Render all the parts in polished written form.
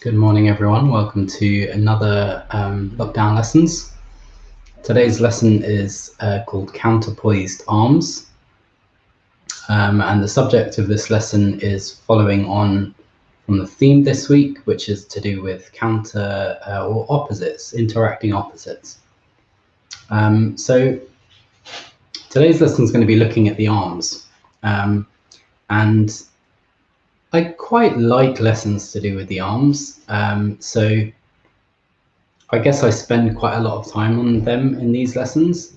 Good morning, everyone. Welcome to another lockdown lessons. Today's lesson is called Counterpoised Arms. And the subject of this lesson is following on from the theme this week, which is to do with counter or opposites, interacting opposites. So today's lesson is going to be looking at the arms. And I quite like lessons to do with the arms. So I guess I spend quite a lot of time on them in these lessons.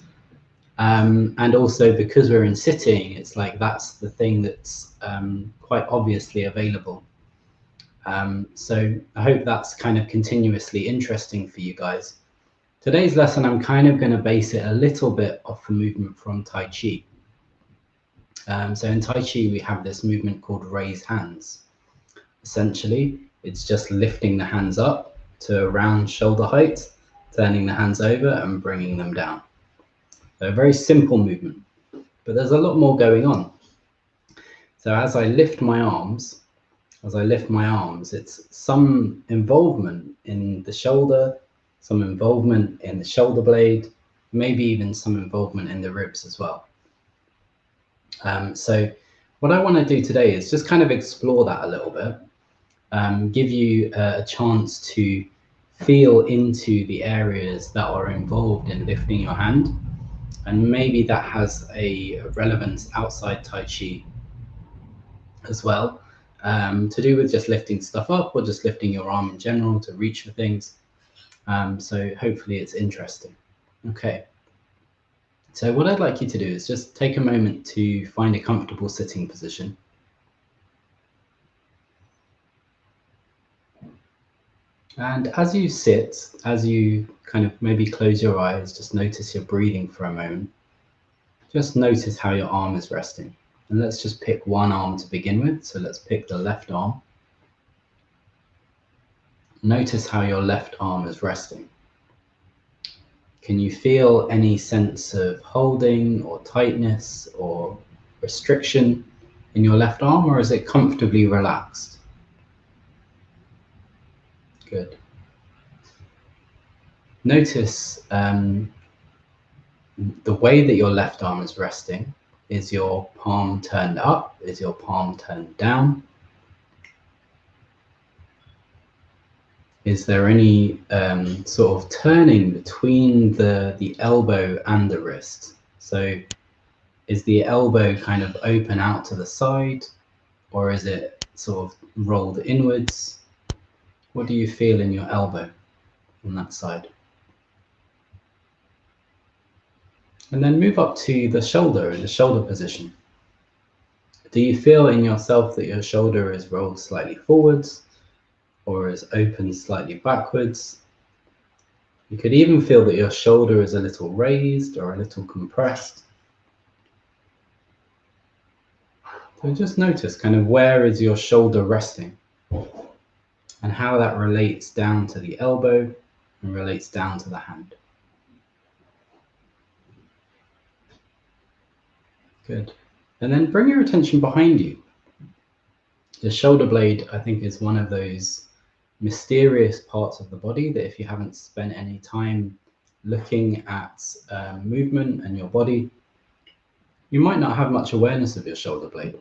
And also because we're in sitting, it's like that's the thing that's quite obviously available. So I hope that's kind of continuously interesting for you guys. Today's lesson, I'm kind of going to base it a little bit off the movement from Tai Chi. So in Tai Chi, we have this movement called raised hands. Essentially, it's just lifting the hands up to around shoulder height, turning the hands over and bringing them down. So a very simple movement, but there's a lot more going on. So as I lift my arms, it's some involvement in the shoulder, some involvement in the shoulder blade, maybe even some involvement in the ribs as well. So what I want to do today is just kind of explore that a little bit, give you a chance to feel into the areas that are involved in lifting your hand. And maybe that has a relevance outside Tai Chi as well, to do with just lifting stuff up or just lifting your arm in general to reach for things. So hopefully it's interesting. Okay. So what I'd like you to do is just take a moment to find a comfortable sitting position. And as you sit, as you kind of maybe close your eyes, just notice your breathing for a moment. Just notice how your arm is resting. And let's just pick one arm to begin with. So let's pick the left arm. Notice how your left arm is resting. Can you feel any sense of holding or tightness or restriction in your left arm, or is it comfortably relaxed? Good. Notice the way that your left arm is resting. Is your palm turned up? Is your palm turned down? Is there any sort of turning between the elbow and the wrist? So is the elbow kind of open out to the side, or is it sort of rolled inwards? What do you feel in your elbow on that side? And then move up to the shoulder, in the shoulder position. Do you feel in yourself that your shoulder is rolled slightly forwards or is open slightly backwards? You could even feel that your shoulder is a little raised or a little compressed. So just notice kind of where is your shoulder resting and how that relates down to the elbow and relates down to the hand. Good. And then bring your attention behind you. The shoulder blade, I think, is one of those mysterious parts of the body that if you haven't spent any time looking at movement and your body, you might not have much awareness of your shoulder blade.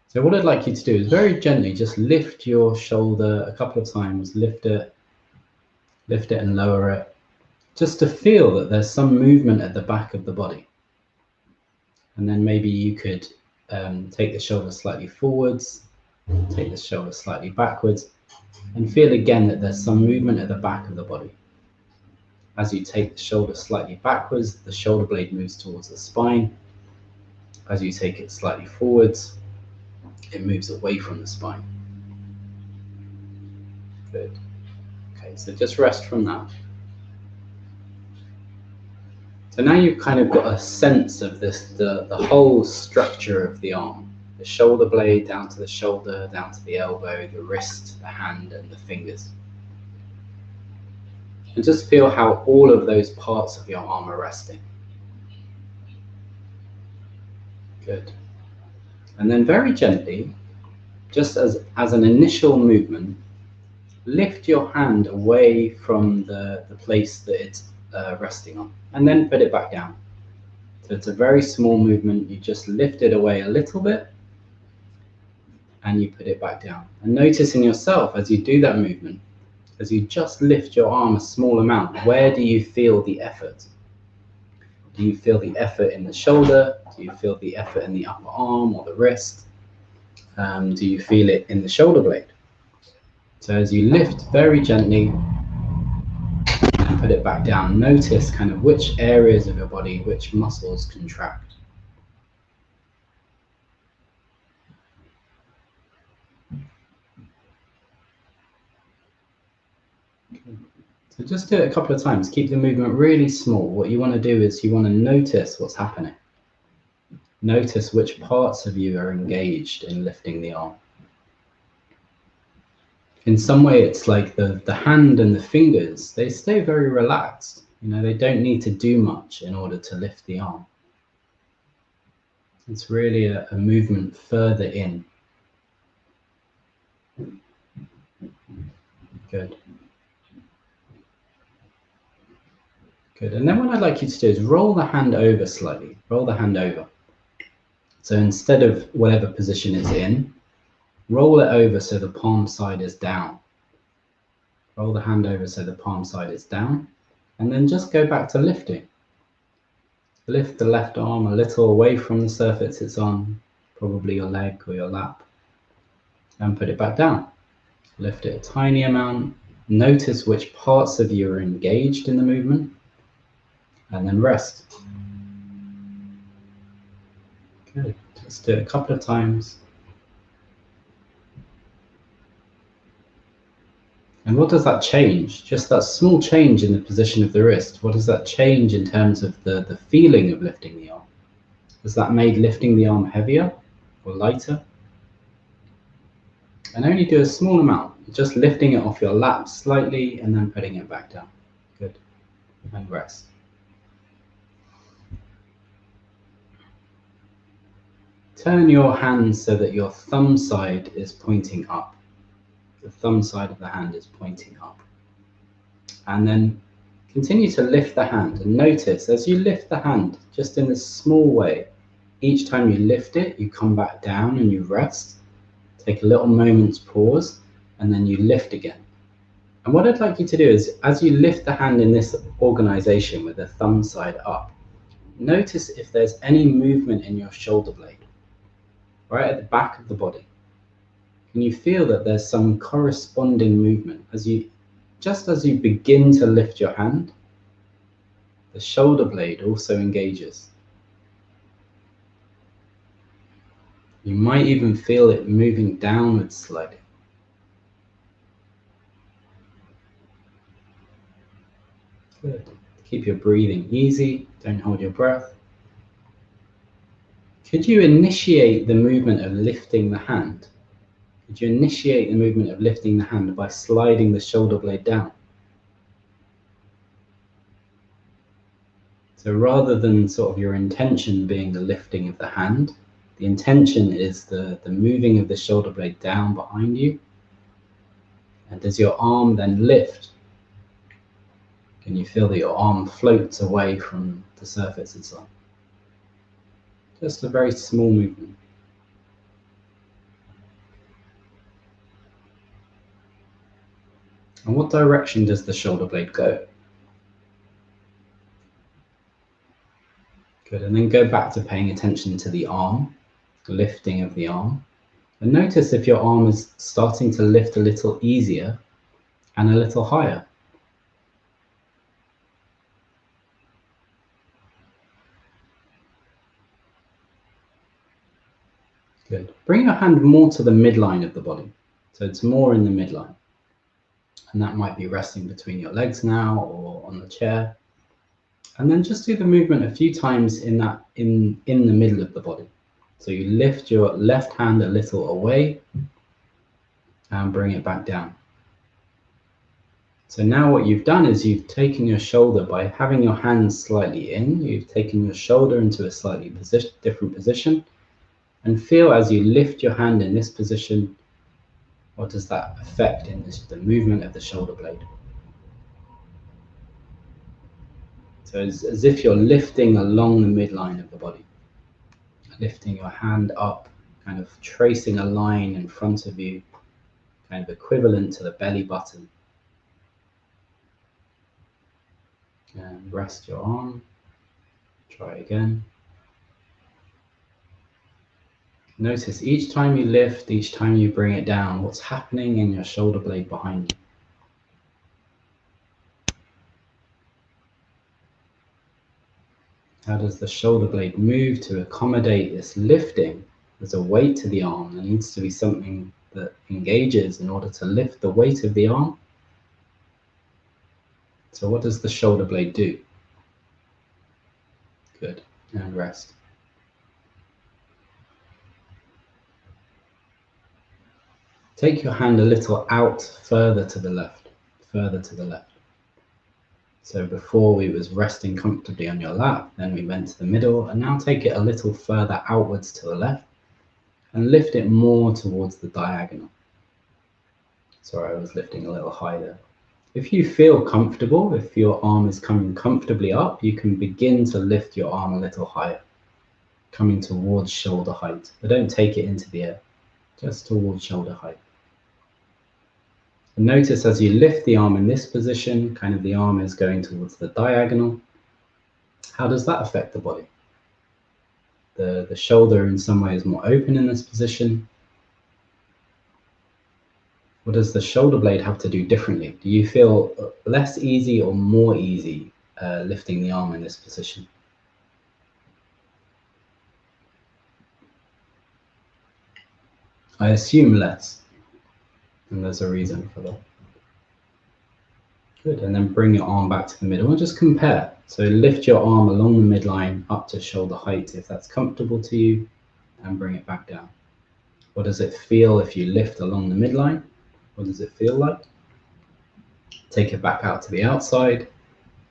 So what I'd like you to do is very gently just lift your shoulder a couple of times, lift it and lower it, just to feel that there's some movement at the back of the body. And then maybe you could take the shoulder slightly forwards, take the shoulder slightly backwards, and feel again that there's some movement at the back of the body. As you take the shoulder slightly backwards, the shoulder blade moves towards the spine. As you take it slightly forwards, it moves away from the spine. Good. Okay, so just rest from that. So now you've kind of got a sense of this, the whole structure of the arm. The shoulder blade down to the shoulder, down to the elbow, the wrist, the hand, and the fingers. And just feel how all of those parts of your arm are resting. Good. And then very gently, just as an initial movement, lift your hand away from the place that it's resting on, and then put it back down. So it's a very small movement. You just lift it away a little bit and you put it back down. And notice in yourself as you do that movement, as you just lift your arm a small amount, where do you feel the effort? Do you feel the effort in the shoulder? Do you feel the effort in the upper arm or the wrist? Do you feel it in the shoulder blade? So as you lift very gently and put it back down, notice kind of which areas of your body, which muscles contract. So just do it a couple of times. Keep the movement really small. What you want to do is you want to notice what's happening. Notice which parts of you are engaged in lifting the arm. In some way, it's like the hand and the fingers, they stay very relaxed. You know, they don't need to do much in order to lift the arm. It's really a movement further in. Good. Good. And then what I'd like you to do is roll the hand over slightly. Roll the hand over. So instead of whatever position it's in, roll it over so the palm side is down. Roll the hand over so the palm side is down. And then just go back to lifting. Lift the left arm a little away from the surface it's on, probably your leg or your lap, and put it back down. Lift it a tiny amount. Notice which parts of you are engaged in the movement, and then rest. Good. Just do it a couple of times. And what does that change? Just that small change in the position of the wrist. What does that change in terms of the feeling of lifting the arm? Has that made lifting the arm heavier or lighter? And only do a small amount, just lifting it off your lap slightly and then putting it back down. Good. And rest. Turn your hand so that your thumb side is pointing up. The thumb side of the hand is pointing up. And then continue to lift the hand. And notice as you lift the hand, just in this small way, each time you lift it, you come back down and you rest. Take a little moment's pause, and then you lift again. And what I'd like you to do is, as you lift the hand in this organization with the thumb side up, notice if there's any movement in your shoulder blade, right at the back of the body. Can you feel that there's some corresponding movement just as you begin to lift your hand? The shoulder blade also engages. You might even feel it moving downwards slightly. Good. Keep your breathing easy. Don't hold your breath. Could you initiate the movement of lifting the hand? Could you initiate the movement of lifting the hand by sliding the shoulder blade down? So rather than sort of your intention being the lifting of the hand, the intention is the moving of the shoulder blade down behind you. And does your arm then lift? Can you feel that your arm floats away from the surface it's on? Just a very small movement. And what direction does the shoulder blade go? Good, and then go back to paying attention to the arm, the lifting of the arm. And notice if your arm is starting to lift a little easier and a little higher. Good. Bring your hand more to the midline of the body. So it's more in the midline. And that might be resting between your legs now or on the chair. And then just do the movement a few times in the middle of the body. So you lift your left hand a little away and bring it back down. So now what you've done is you've taken your shoulder, by having your hands slightly in, you've taken your shoulder into a slightly different position, and feel as you lift your hand in this position, What does that affect in the movement of the shoulder blade? So it's as if you're lifting along the midline of the body, lifting your hand up, kind of tracing a line in front of you, kind of equivalent to the belly button. And rest your arm. Try again. Notice each time you lift, each time you bring it down, what's happening in your shoulder blade behind you. How does the shoulder blade move to accommodate this lifting? There's a weight to the arm. There needs to be something that engages in order to lift the weight of the arm. So what does the shoulder blade do? Good. And rest. Take your hand a little out further to the left, further to the left. So before we was resting comfortably on your lap, then we went to the middle, and now take it a little further outwards to the left and lift it more towards the diagonal. Sorry, I was lifting a little high there. If you feel comfortable, if your arm is coming comfortably up, you can begin to lift your arm a little higher, coming towards shoulder height. But don't take it into the air, just towards shoulder height. And notice as you lift the arm in this position, kind of the arm is going towards the diagonal. How does that affect the body? The shoulder in some way is more open in this position. What does the shoulder blade have to do differently? Do you feel less easy or more easy lifting the arm in this position? I assume less, and there's a reason for that. Good, and then bring your arm back to the middle and just compare. So lift your arm along the midline up to shoulder height if that's comfortable to you, and bring it back down. What does it feel if you lift along the midline? What does it feel like? Take it back out to the outside.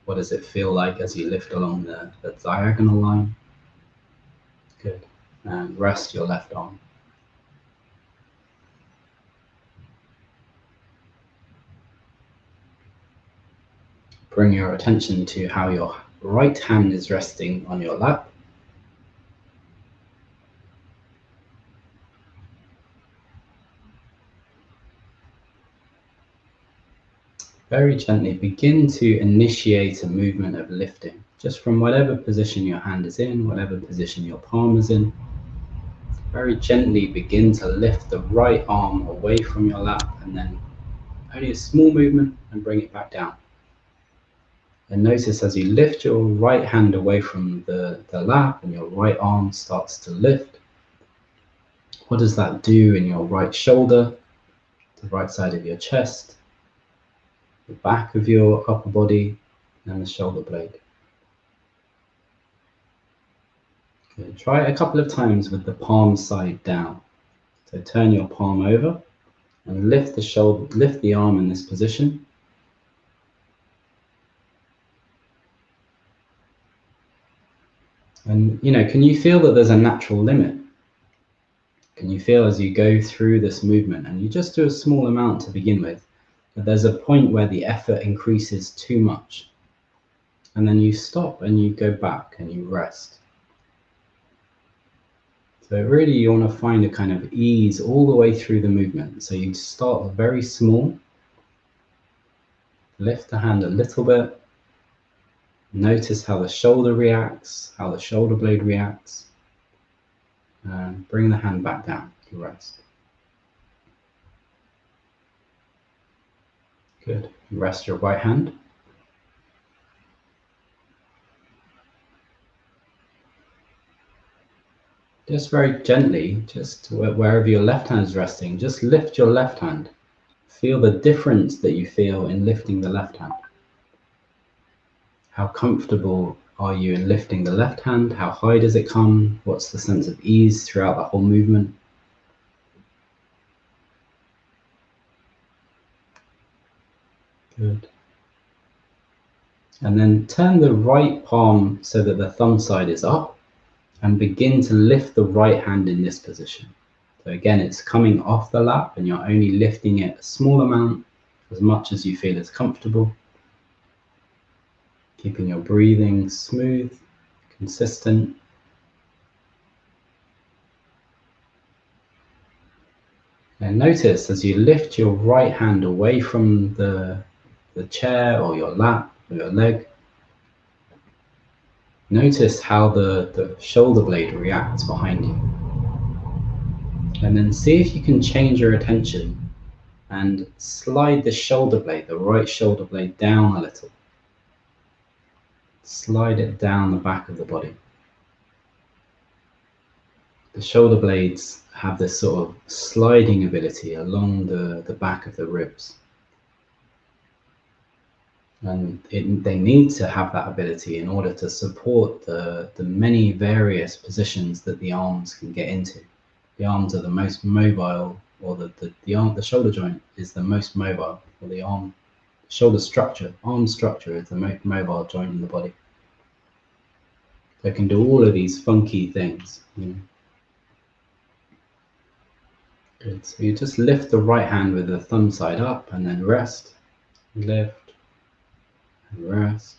What does it feel like as you lift along the diagonal line? Good. And rest your left arm. Bring your attention to how your right hand is resting on your lap. Very gently begin to initiate a movement of lifting, just from whatever position your hand is in, whatever position your palm is in. Very gently begin to lift the right arm away from your lap, and then only a small movement and bring it back down. And notice as you lift your right hand away from the lap and your right arm starts to lift, what does that do in your right shoulder, the right side of your chest, the back of your upper body, and the shoulder blade? Okay, try it a couple of times with the palm side down. So turn your palm over and lift the shoulder, lift the arm in this position. And can you feel that there's a natural limit? Can you feel as you go through this movement, and you just do a small amount to begin with, that there's a point where the effort increases too much, and then you stop and you go back and you rest. So really you want to find a kind of ease all the way through the movement. So you start very small, lift the hand a little bit, notice how the shoulder reacts, how the shoulder blade reacts, and bring the hand back down to rest. Good. Rest your right hand. Just very gently, just wherever your left hand is resting, just lift your left hand. Feel the difference that you feel in lifting the left hand. How comfortable are you in lifting the left hand? How high does it come? What's the sense of ease throughout the whole movement? Good. And then turn the right palm so that the thumb side is up, and begin to lift the right hand in this position. So So again, it's coming off the lap and you're only lifting it a small amount, as much as you feel is comfortable. Keeping your breathing smooth, consistent. And notice as you lift your right hand away from the chair or your lap or your leg, notice how the shoulder blade reacts behind you. And then see if you can change your attention and slide the shoulder blade, the right shoulder blade, down a little. Slide it down the back of the body. The shoulder blades have this sort of sliding ability along the back of the ribs. And they need to have that ability in order to support the many various positions that the arms can get into. The arms are the most mobile, or the shoulder joint is the most mobile, or the arm structure is the most mobile joint in the body. They can do all of these funky things. Good. So you just lift the right hand with the thumb side up and then rest, lift, and rest.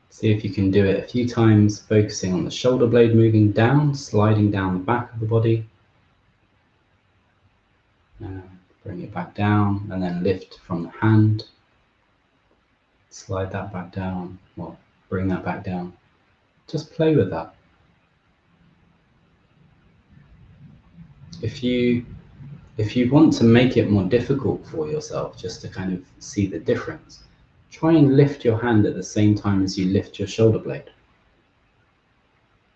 See if you can do it a few times, focusing on the shoulder blade moving down, sliding down the back of the body. Bring it back down and then lift from the hand. Slide that back down, well, bring that back down. Just play with that. If you want to make it more difficult for yourself, just to kind of see the difference, try and lift your hand at the same time as you lift your shoulder blade.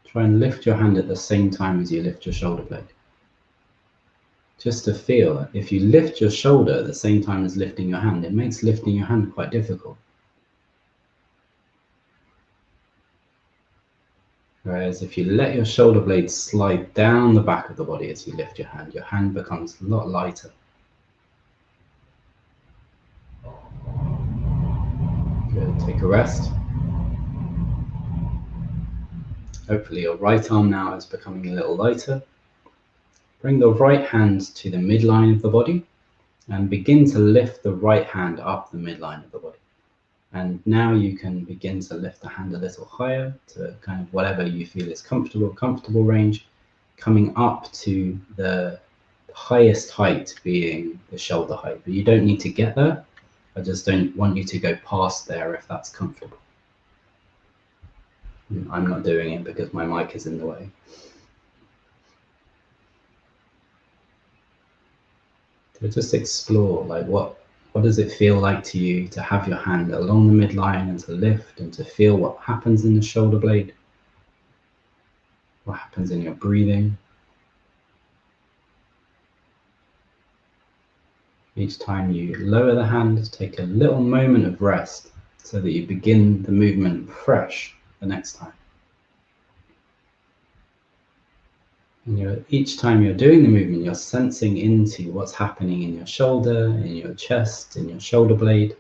Try and lift your hand at the same time as you lift your shoulder blade. Just to feel, if you lift your shoulder at the same time as lifting your hand, it makes lifting your hand quite difficult. Whereas if you let your shoulder blade slide down the back of the body as you lift your hand becomes a lot lighter. Good, take a rest. Hopefully your right arm now is becoming a little lighter. Bring the right hand to the midline of the body and begin to lift the right hand up the midline of the body. And now you can begin to lift the hand a little higher to kind of whatever you feel is comfortable range, coming up to the highest height being the shoulder height. But you don't need to get there. I just don't want you to go past there if that's comfortable. I'm not doing it because my mic is in the way. So just explore, like what does it feel like to you to have your hand along the midline and to lift and to feel what happens in the shoulder blade? What happens in your breathing? Each time you lower the hand, take a little moment of rest so that you begin the movement fresh the next time. And each time you're doing the movement, you're sensing into what's happening in your shoulder, in your chest, in your shoulder blade.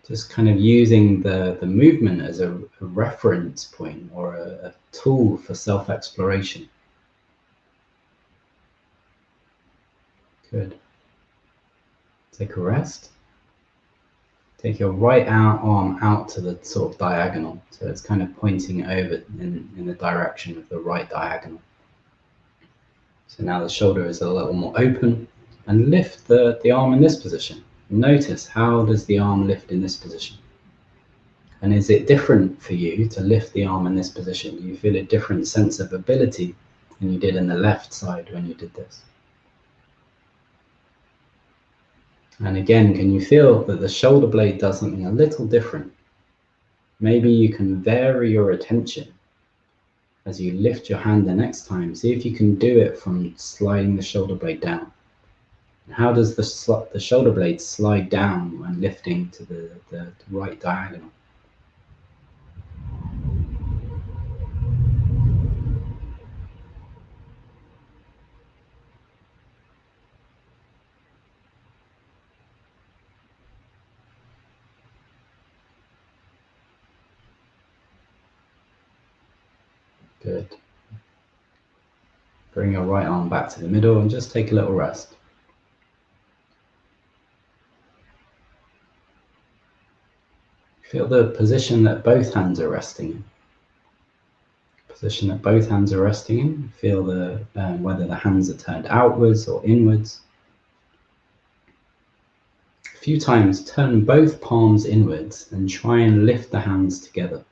Just kind of using the movement as a reference point or a tool for self-exploration. Good. Take a rest. Take your right arm out to the sort of diagonal. So it's kind of pointing over in the direction of the right diagonal. So now the shoulder is a little more open, and lift the arm in this position. Notice, how does the arm lift in this position? And is it different for you to lift the arm in this position? Do you feel a different sense of ability than you did in the left side when you did this? And again, can you feel that the shoulder blade does something a little different? Maybe you can vary your attention as you lift your hand the next time. See if you can do it from sliding the shoulder blade down. How does the shoulder blade slide down when lifting to the right diagonal? Good. Bring your right arm back to the middle and just take a little rest. Feel the position that both hands are resting in. Position that both hands are resting in. Feel whether the hands are turned outwards or inwards. A few times, turn both palms inwards and try and lift the hands together.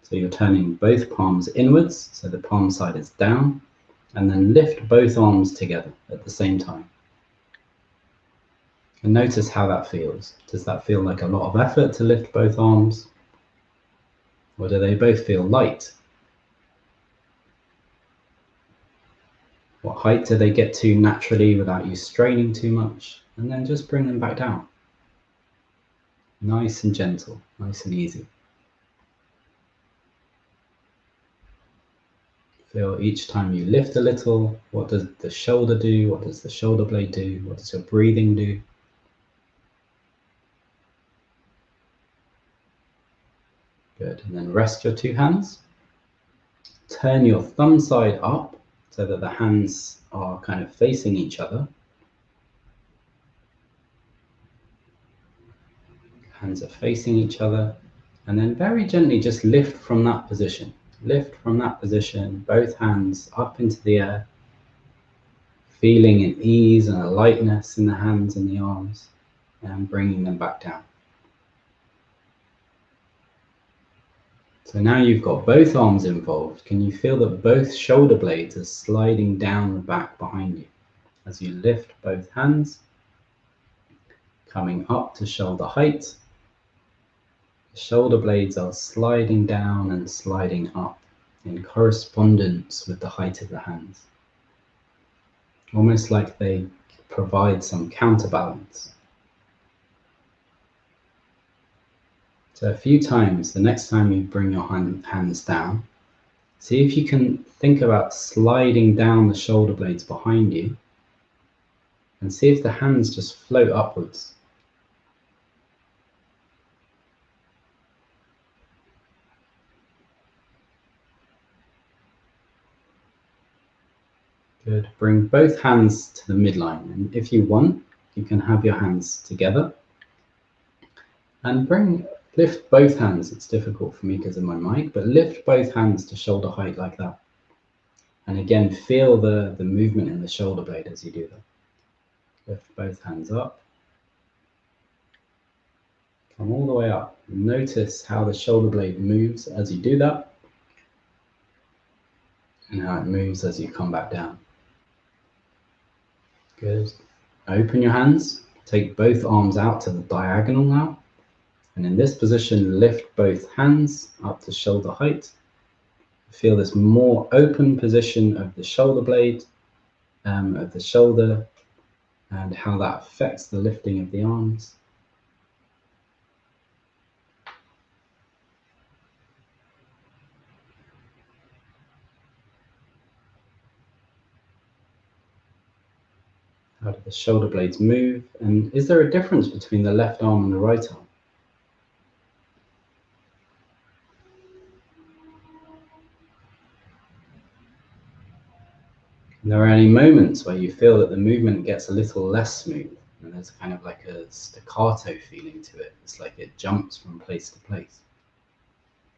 So you're turning both palms inwards, so the palm side is down, and then lift both arms together at the same time. And notice how that feels. Does that feel like a lot of effort to lift both arms? Or do they both feel light? What height do they get to naturally without you straining too much? And then just bring them back down. Nice and gentle, nice and easy. Feel each time you lift a little, what does the shoulder do? What does the shoulder blade do? What does your breathing do? Good, and then rest your two hands. Turn your thumb side up so that the hands are kind of facing each other. Hands are facing each other, and then very gently just lift from that position. Lift from that position, both hands up into the air, feeling an ease and a lightness in the hands and the arms, and bringing them back down. So now you've got both arms involved. Can you feel that both shoulder blades are sliding down the back behind you as you lift both hands, coming up to shoulder height? The shoulder blades are sliding down and sliding up in correspondence with the height of the hands. Almost like they provide some counterbalance. So a few times, the next time you bring your hands down, see if you can think about sliding down the shoulder blades behind you and see if the hands just float upwards. Good. Bring both hands to the midline, and if you want, you can have your hands together and lift both hands. It's difficult for me because of my mic, but lift both hands to shoulder height like that. And again, feel the movement in the shoulder blade as you do that. Lift both hands up. Come all the way up. Notice how the shoulder blade moves as you do that, and how it moves as you come back down. Good. Open your hands. Take both arms out to the diagonal now. And in this position, lift both hands up to shoulder height. Feel this more open position of the shoulder blade, of the shoulder, and how that affects the lifting of the arms. How do the shoulder blades move? And is there a difference between the left arm and the right arm? And there are any moments where you feel that the movement gets a little less smooth, and there's kind of like a staccato feeling to it. It's like it jumps from place to place.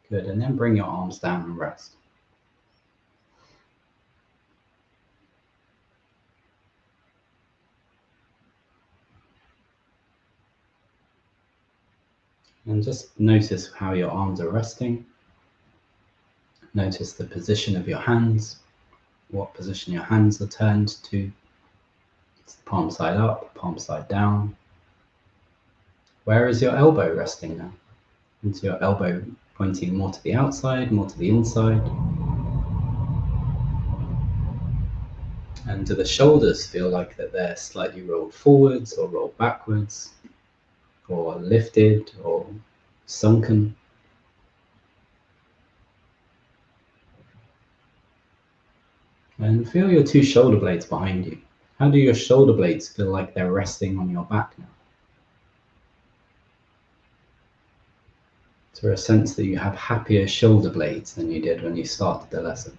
Good, and then bring your arms down and rest. And just notice how your arms are resting. Notice the position of your hands, what position your hands are turned to. It's palm side up, palm side down. Where is your elbow resting now? Is your elbow pointing more to the outside, more to the inside? And do the shoulders feel like that they're slightly rolled forwards or rolled backwards, or lifted or sunken? And feel your two shoulder blades behind you. How do your shoulder blades feel like they're resting on your back now? Is there a sense that you have happier shoulder blades than you did when you started the lesson?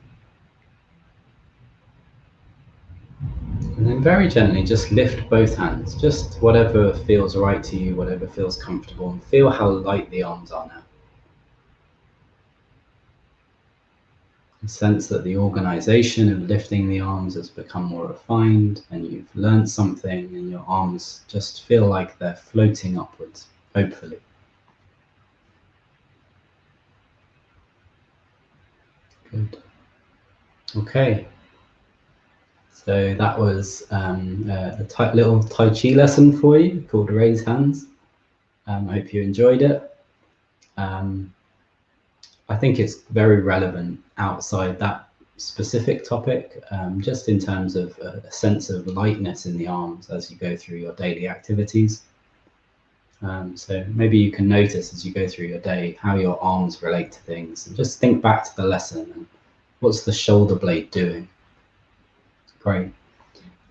And then very gently just lift both hands, just whatever feels right to you, whatever feels comfortable, and feel how light the arms are now. And sense that the organization of lifting the arms has become more refined, and you've learned something, and your arms just feel like they're floating upwards, hopefully. Good. Okay. So that was a little Tai Chi lesson for you called Raise Hands. I hope you enjoyed it. I think it's very relevant outside that specific topic, just in terms of a sense of lightness in the arms as you go through your daily activities. So maybe you can notice as you go through your day how your arms relate to things, and just think back to the lesson and what's the shoulder blade doing. Great.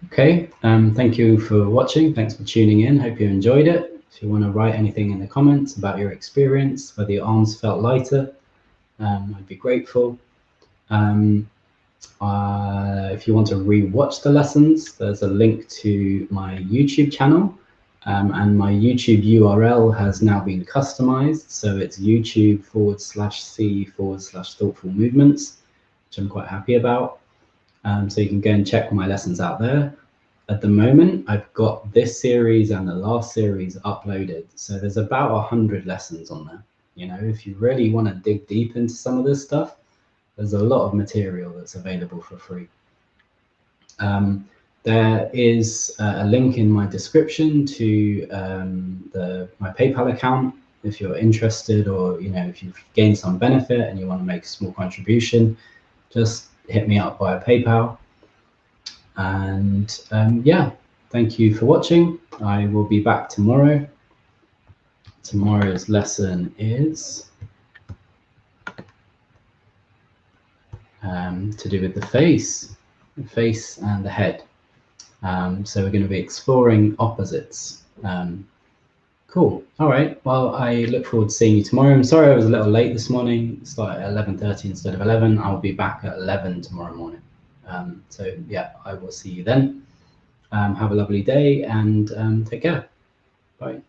Okay, thank you for watching. Thanks for tuning in. Hope you enjoyed it. If you want to write anything in the comments about your experience, whether your arms felt lighter, I'd be grateful. If you want to re-watch the lessons, there's a link to my YouTube channel, and my YouTube URL has now been customized, so it's YouTube/C/thoughtful movements, which I'm quite happy about. So you can go and check my lessons out there. At the moment, I've got this series and the last series uploaded, so there's about 100 lessons on there. You know, if you really want to dig deep into some of this stuff, there's a lot of material that's available for free. There is a link in my description to my PayPal account if you're interested, or if you've gained some benefit and you want to make a small contribution, just hit me up via PayPal. And yeah, thank you for watching. I will be back tomorrow. Tomorrow's lesson is to do with the face and the head. So we're going to be exploring opposites. Cool. All right. Well, I look forward to seeing you tomorrow. I'm sorry I was a little late this morning. Started at 11:30 instead of 11. I'll be back at 11 tomorrow morning. So yeah, I will see you then. Have a lovely day and take care. Bye.